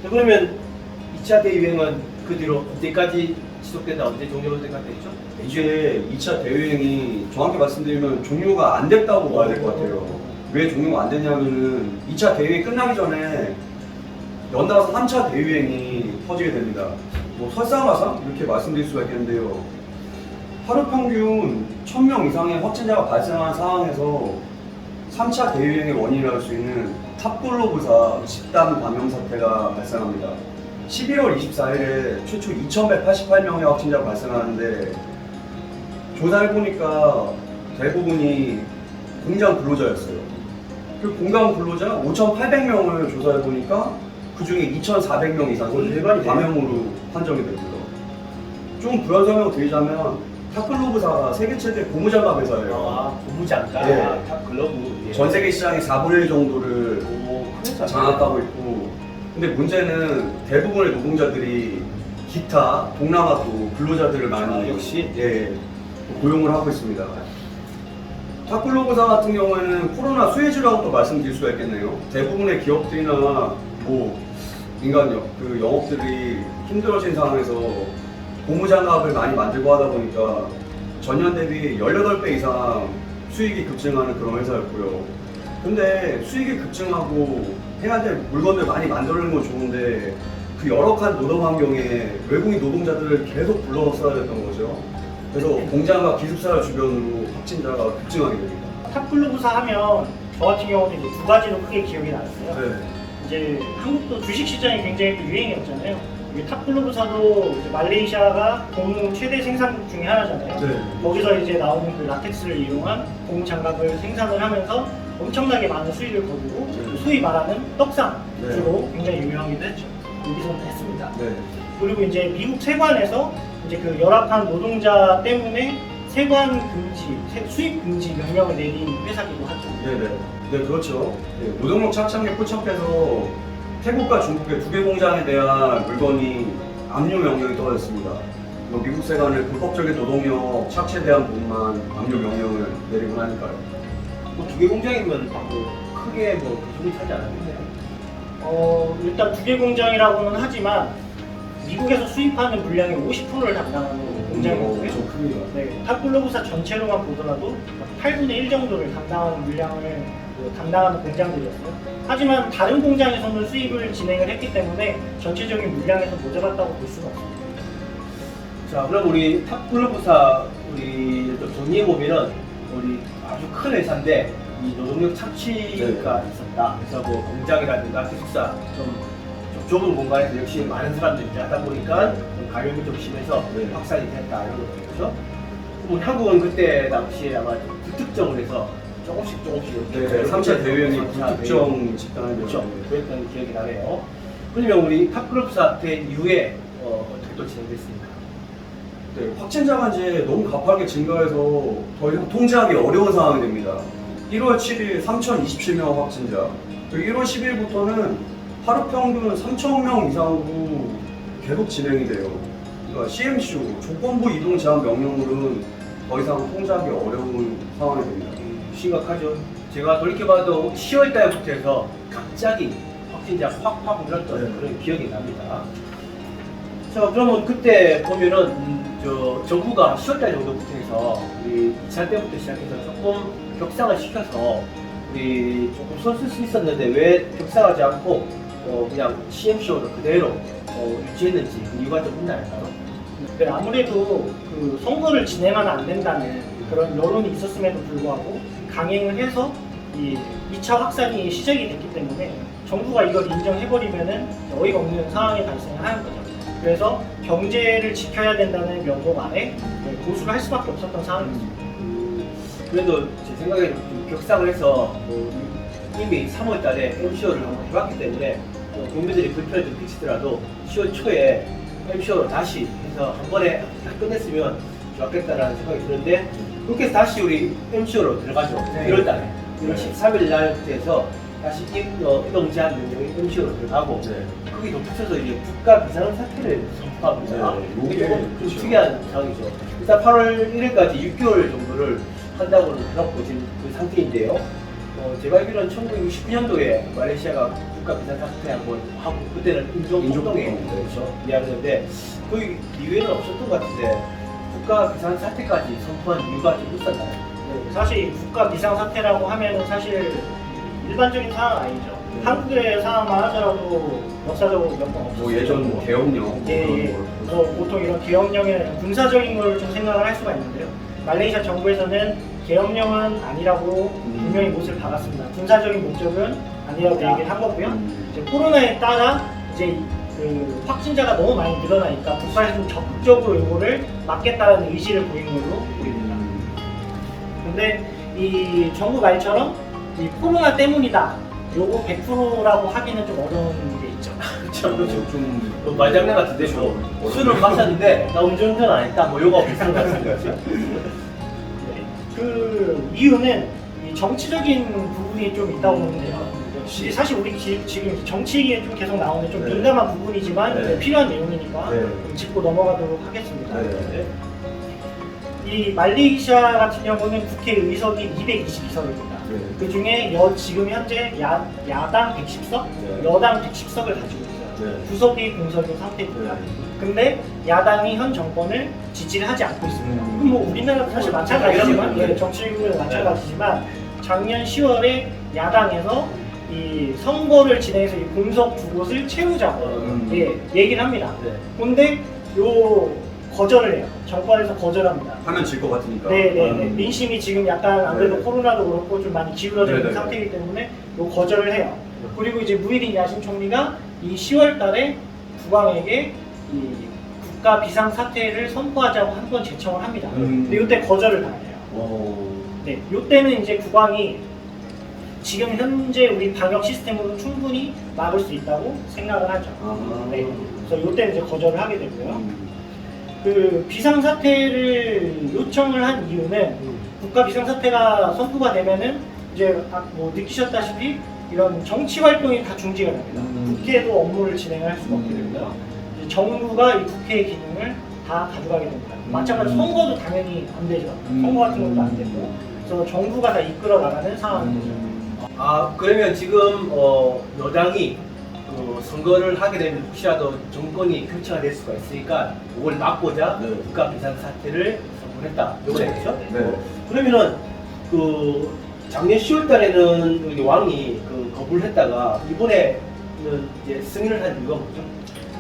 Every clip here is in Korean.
그러면 2차 대유행은 그 뒤로 언제까지 지속된다, 언제 종료가 될까 되죠? 이게 2차 대유행이 정확히 말씀드리면 종료가 안 됐다고 봐야 될 것 같아요. 왜 종료가 안 됐냐면은 2차 대유행이 끝나기 전에 연달아서 3차 대유행이 터지게 됩니다. 뭐 설상가상 이렇게 말씀드릴 수가 있겠는데요. 하루 평균 1000명 이상의 확진자가 발생한 상황에서 3차 대유행의 원인이라고 할 수 있는 탑글로브사 집단 감염 사태가 발생합니다. 11월 24일에 최초 2188명의 확진자가 발생하는데 조사해보니까 대부분이 공장 근로자였어요. 그 공장 근로자 5,800명을 조사해보니까 그 중에 2,400명 이상이 감염으로 판정이 됐고요. 좀 부연 설명 드리자면 탑글로브사가 세계 최대 고무장갑 회사예요. 아, 고무장갑, 네. 탑글러브. 예. 전 세계 시장의 4분의 1 정도를 그래서 장악하고 있고, 근데 문제는 대부분의 노동자들이 기타 동남아 또 근로자들을 많이 역시 고용을 하고 있습니다. 탑글로브사 같은 경우에는 코로나 수혜주라고 또 말씀드릴 수가 있겠네요. 대부분의 기업들이나 뭐 민간 그 영업들이 힘들어진 상황에서 고무장갑을 많이 만들고 하다 보니까 전년 대비 18배 이상 수익이 급증하는 그런 회사였고요. 근데 수익이 급증하고 해야 될 물건들 많이 만들어내는 건 좋은데 그 열악한 노동 환경에 외국인 노동자들을 계속 불러넣어야 됐던 거죠. 그래서 공장과 기숙사 주변으로 확진자가 급증하게 됩니다. 탑글로브사 하면 저 같은 경우도 이제 두 가지로 크게 기억이 나왔어요. 네. 이제 한국도 주식 시장이 굉장히 또 유행이었잖아요. 이게 탑글로브사도 이제 말레이시아가 고무 최대 생산국 중에 하나잖아요. 네. 거기서 이제 나오는 그 라텍스를 이용한 고무 장갑을 생산을 하면서 엄청나게 많은 수익을 거두고 네. 소위 말하는 떡상 네. 주로 굉장히 유명하기도 했죠. 여기서는 했습니다. 네. 그리고 이제 미국 세관에서 이제 그 열악한 노동자 때문에 세관 금지, 수입 금지 명령을 내린 회사기도 하죠. 네네. 네, 그렇죠. 네, 노동력 착취에 포착해서 태국과 중국의 두 개 공장에 대한 물건이 압류 명령이 떨어졌습니다. 미국 세관을 불법적인 노동력 착취에 대한 부분만 압류 명령을 내리고 하니까요. 뭐 두 개 공장이면 뭐 크게 뭐 비중이 차지 않았겠네요. 일단 두 개 공장이라고는 하지만 미국에서 수입하는 물량의 50%를 담당하는 공장이거든요. 좀 큽니다. 네, 탑글로브사 전체로만 보더라도 8분의 1 정도를 담당하는 물량을 담당하는 공장들이었어요. 하지만 다른 공장에서는 수입을 진행을 했기 때문에 전체적인 물량에서 모자랐다고 볼 수는 없습니다. 자, 그럼 우리 탑글로브사 우리 좀 정리해보면은 우리 아주 큰 회사인데 이 노동력 착취가 있었다. 그래서 뭐 공장이라든가 기숙사 좀 좁은 공간에서 역시 많은 사람들이 하다 보니까 좀 감염이 좀 심해서 네. 확산이 됐다 이런 거죠. 그럼 한국은 그때 당시에 아마 좀 불특정을 해서 조금씩 네, 3차 대유행이 삼차 불특정 집단을 그렇죠. 그랬던 기억이 나네요. 그러면 우리 탑글로브 사태 이후에 어떻게 또 진행됐습니까? 네, 확진자가 이제 너무 가파르게 증가해서 더 이상 통제하기 어려운 상황이 됩니다. 1월 7일 3,027명 확진자, 그리고 1월 10일부터는 하루 평균 3,000명 이상으로 계속 진행이 돼요. 그러니까 CMCO, 조건부 이동 제한 명령으로는 더 이상 통제하기 어려운 상황이 됩니다. 심각하죠. 제가 돌이켜봐도 10월 달부터 해서 갑자기 확진자 확 늘었던 네. 그런 기억이 납니다. 자, 그러면 그때 보면은 저 정부가 10월 달 정도부터 해서 우리 2차 때부터 시작해서 조금 격상을 시켜서 우리 조금 손쓸 수 있었는데 왜 격상하지 않고 그냥 CMCO를 그대로 유지했는지 그 이유가 좀 있나요? 네, 아무래도 그 선거를 진행하면 안 된다는 그런 여론이 있었음에도 불구하고 강행을 해서 이 2차 확산이 시작이 됐기 때문에 정부가 이걸 인정해버리면은 어이가 없는 상황이 발생을 하는 거죠. 그래서 경제를 지켜야 된다는 명목 아래 고수를 할 수밖에 없었던 상황이죠. 그래도 제 생각에 좀 격상을 해서 이미 3월 달에 MCO를 한번 해봤기 때문에 국민들이 불편을 좀 끼치더라도 10월 초에 MCO로 다시 해서 한 번에 다 끝냈으면 좋았겠다라는 생각이 드는데 그렇게 해서 다시 우리 MCO로 들어가죠. 네. 1월 달에. 1월 네. 13일 날부터 해서 다시 이동 제한 명령이 MCO로 들어가고 네. 거기 덧붙여서 이제 국가 비상사태를 선포합니다. 네, 이게 이게 조금 좀 그렇죠. 특이한 상황이죠. 일단 8월 1일까지 6개월 정도를 한다고는 해놓고 지금 그 상태인데요. 제가 알기로는 1969년도에 말레이시아가 국가 비상사태 한번 하고 그때는 인종 인종 폭동에 폭동, 네. 그렇죠. 이야기했는데 그 이후에는 없었던 것 같은데 국가 비상사태까지 선포한 이유가 좀 있었나요? 네, 사실 국가 비상사태라고 하면은 사실 일반적인 상황 아니죠. 네. 한국의 상황만 하더라도 역사적으로 몇 번 없었어요. 뭐 예전 뭐 개혁령 뭐 예, 예. 그런 걸 그래서 보통 이런 계엄령에는 군사적인 걸 좀 생각을 할 수가 있는데요. 말레이시아 정부에서는 계엄령은 아니라고 분명히 못을 박았습니다. 군사적인 목적은 아니라고 얘기를 한 거고요. 이제 코로나에 따라 이제 그 확진자가 너무 많이 늘어나니까 국가에서 좀 적극적으로 이거를 막겠다는 의지를 보인 걸로 보입니다. 근데 이 정부 말처럼 이 코로나 때문이다. 요거 100%라고 하기는 좀 어려운 게 있죠. 그렇죠. 좀 뭐 말장난 같은데 뭐 술을 마셨는데 나 음주운전 안 했다 뭐 요거 비슷한 것 같은 거죠. 네. 그 이유는 이 정치적인 부분이 좀 있다고 보는데요. 역시 사실 우리 지금 정치 얘기에 좀 계속 나오는 좀 네. 민감한 부분이지만 네. 이제 필요한 내용이니까 네. 좀 짚고 넘어가도록 하겠습니다. 네. 이 말레이시아 같은 경우는 국회 의석이 222석입니다. 네. 그 중에 지금 현재 야당 110석, 네. 여당 110석을 가지고 있어요. 네. 구석이 공석인 상태입니다. 네. 근데 야당이 현 정권을 지지를 하지 않고 있습니다. 음. 이건 뭐 우리나라도 사실 마찬가지지만, 네. 정치적으로 마찬가지지만 작년 10월에 야당에서 이 선거를 진행해서 이 공석 두 곳을 채우자고 얘기를 합니다. 네. 근데 요 거절을 해요. 정권에서 거절합니다. 하면 질 것 같으니까. 네네네. 민심이 지금 약간 안 그래도 네. 코로나도 그렇고 좀 많이 기울어져 있는 네네. 상태이기 때문에 요 거절을 해요. 그리고 이제 무이딘 야신 총리가 이 10월 달에 국왕에게 이 국가 비상사태를 선포하자고 한 번 제청을 합니다. 근데 이때 거절을 당해요. 네, 이때는 이제 국왕이 지금 현재 우리 방역 시스템으로 충분히 막을 수 있다고 생각을 하죠. 네, 그래서 이때는 이제 거절을 하게 되고요. 그 비상사태를 요청을 한 이유는 국가 비상사태가 선포가 되면은 이제 뭐 느끼셨다시피 이런 정치 활동이 다 중지가 됩니다. 국회도 업무를 진행할 수가 없게 되고요. 이제 정부가 이 국회의 기능을 다 가져가게 됩니다. 마찬가지로 선거도 당연히 안 되죠. 선거 같은 것도 안 되고, 그래서 정부가 다 이끌어 나가는 상황이 되죠. 아 그러면 지금 여당이 선거를 하게 되면 혹시라도 정권이 교체가 될 수가 있으니까 그걸 막고자 네. 국가 비상사태를 선포했다. 이번에 그렇죠? 네. 그러면은 그 작년 10월달에는 우리 왕이 그 거부를 했다가 이번에는 이제 승인을 한 이유가 뭐죠?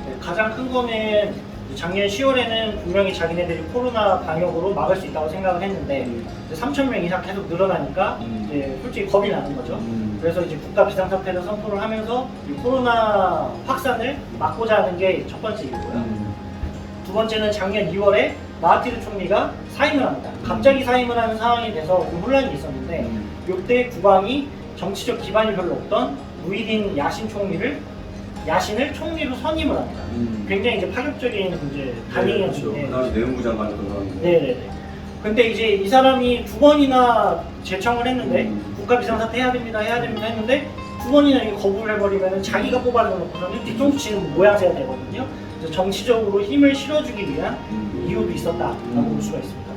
네, 가장 큰 거는 작년 10월에는 분명히 자기네들이 코로나 방역으로 막을 수 있다고 생각을 했는데 3,000명 이상 계속 늘어나니까 이제 솔직히 겁이 나는 거죠. 그래서 이제 국가 비상사태를 선포를 하면서 이 코로나 확산을 막고자 하는 게 첫 번째 이유고요. 두 번째는 작년 2월에 마하티르 총리가 사임을 합니다. 갑자기 사임을 하는 상황이 돼서 좀 혼란이 있었는데 이때 국왕이 정치적 기반이 별로 없던 무이딘 야신을 총리로 선임을 합니다. 굉장히 이제 파격적인 이제 단행이었는데. 그 당시 내무부 장관이었던 사람인데. 네네네. 근데 이제 이 사람이 두 번이나 제청을 했는데 국가 비상사태 해야 됩니다 했는데 두 번이나 이게 거부를 해버리면 자기가 뽑아놓고서는 뒤통수 치는 모양새가 되거든요. 그래서 정치적으로 힘을 실어주기 위한 이유도 있었다라고 볼 수가 있습니다.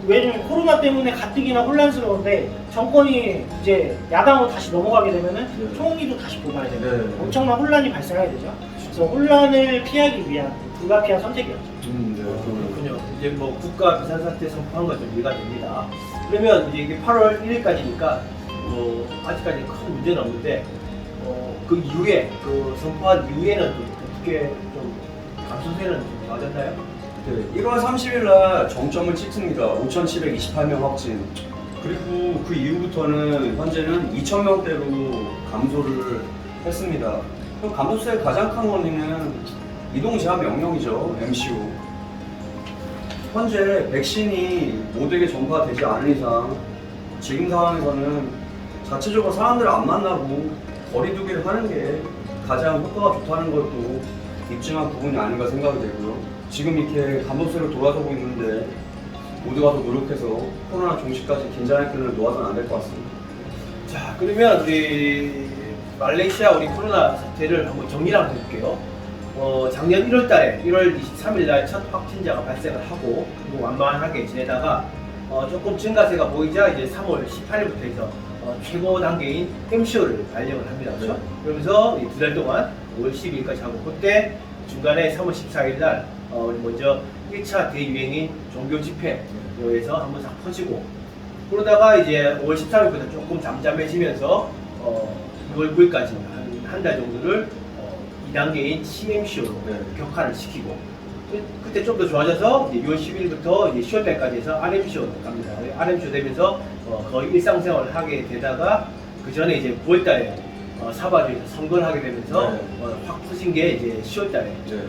왜냐면 코로나 때문에 가뜩이나 혼란스러운데 정권이 이제 야당으로 다시 넘어가게 되면은 총리도 다시 뽑아야 되고 엄청난 혼란이 발생하게 되죠. 그래서 혼란을 피하기 위한 불가피한 선택이었죠. 그렇군요. 이제 뭐 국가 비상사태 선포한 건 좀 이해가 됩니다. 그러면 이제 이게 8월 1일까지니까 아직까지 큰 문제는 없는데 그 이후에 그 선포한 이후에는 좀 어떻게 좀 감소세는 좀 맞았나요? 네, 1월 30일 날 정점을 찍습니다. 5,728명 확진. 그리고 그 이후부터는 현재는 2,000명대로 감소를 했습니다. 그럼 감소세의 가장 큰 원인은 이동 제한 명령이죠. MCO. 현재 백신이 모두에게 전파되지 않은 이상 지금 상황에서는 자체적으로 사람들을 안 만나고 거리두기를 하는 게 가장 효과가 좋다는 것도 입증한 부분이 아닌가 생각이 되고요. 지금 이렇게 감소세로 돌아서고 있는데 모두가 더 노력해서 코로나 종식까지 긴장의 끈을 놓아서는 안 될 것 같습니다. 자, 그러면 우리 말레이시아 우리 코로나 사태를 한번 정리를 한번 해볼게요. 작년 1월달에 1월 23일날 첫 확진자가 발생을 하고 그리고 완만하게 지내다가 조금 증가세가 보이자 이제 3월 18일부터 해서 최고 단계인 MCO를 발령을 합니다. 그렇죠? 네. 그러면서 2달 동안 5월 12일까지 하고 그때 중간에 3월 14일 날 우리 먼저 1차 대유행인 종교 집회에서 한번 싹 퍼지고 그러다가 이제 5월 13일부터 조금 잠잠해지면서 6월 9일까지 한 달 정도를 2단계인 CMCO로 네. 격화를 시키고 그때 좀 더 좋아져서 이제 6월 10일부터 이제 10월달까지 해서 RMCO 갑니다. RMCO 되면서 거의 일상생활을 하게 되다가 그 전에 이제 9월달에 사바주에서 선거를 하게 되면서 네. 확 퍼진 게 이제 10월달에 네.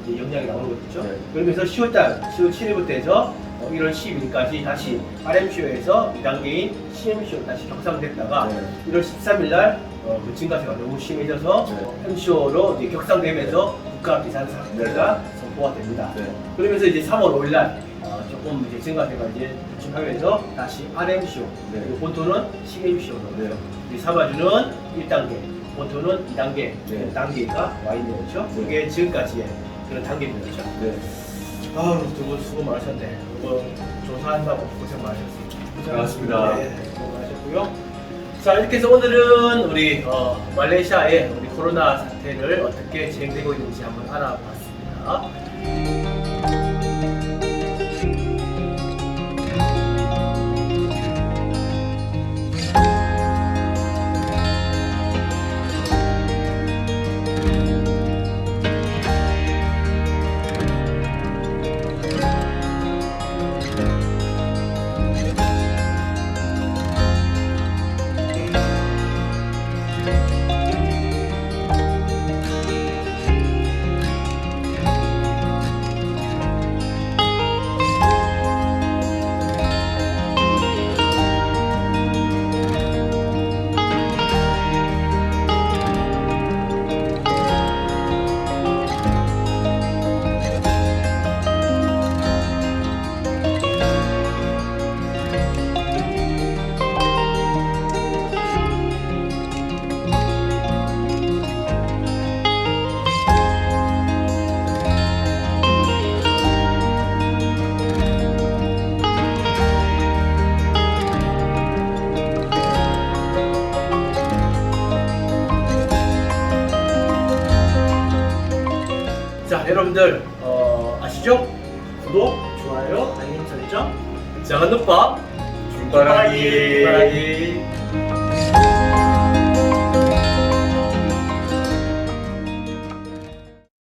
이제 영향이 나오는 거겠죠. 네. 그러면서 10월달, 10월 7일부터 해서 1월 12일까지 다시 RMCO에서 2단계인 CMCO 다시 격상됐다가 네. 1월 13일 날 그 증가세가 너무 심해져서 네. MCO로 이제 격상되면서 국가 비상 사태가 선포가 됩니다. 네. 그러면서 이제 3월 5일 날 조금 이제 증가세가 이제 주춤하면서 다시 RMCO 네. 그리고 본토는 CMCO로 네. 우리 사바주는 1단계, 본토는 2단계 네. 단계가 와 있는 거죠. 네. 그게 지금까지의 그런 단계입니다. 그렇죠? 네. 아우 두분 수고 많으셨네. 이거 조사한다고 고생 많으셨습니다. 고생하셨습니다. 네, 수고 많으셨고요. 자 이렇게 해서 오늘은 우리 말레이시아의 우리 코로나 사태를 어떻게 진행되고 있는지 한번 알아봤습니다. 자 여러분들 아시죠? 구독, 좋아요, 알림 설정, jangan lupa 중바라기. 중바라기.